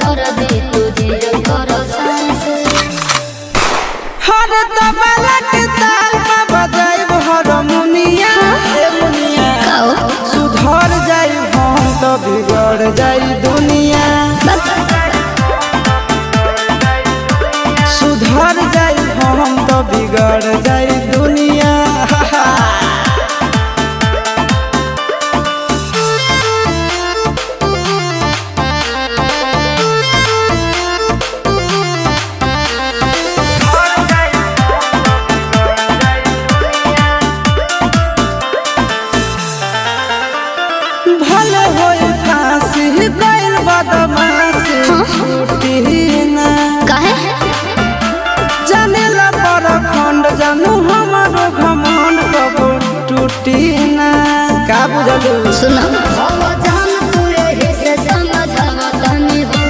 कर दे तुझे कर सांस हर तबला के ताल में बजाइब हारमोनिया सुधर जाई हम तो बिगड़ जाई दुनिया सुधर जाई हम तो बिगड़ जाई दुनिया भले होई फांसी गइल बदमाशी छूटी ना काहे जानेला पर खंड जानू हमारो घमंड कबो टूटी ना का बुझलू सुनो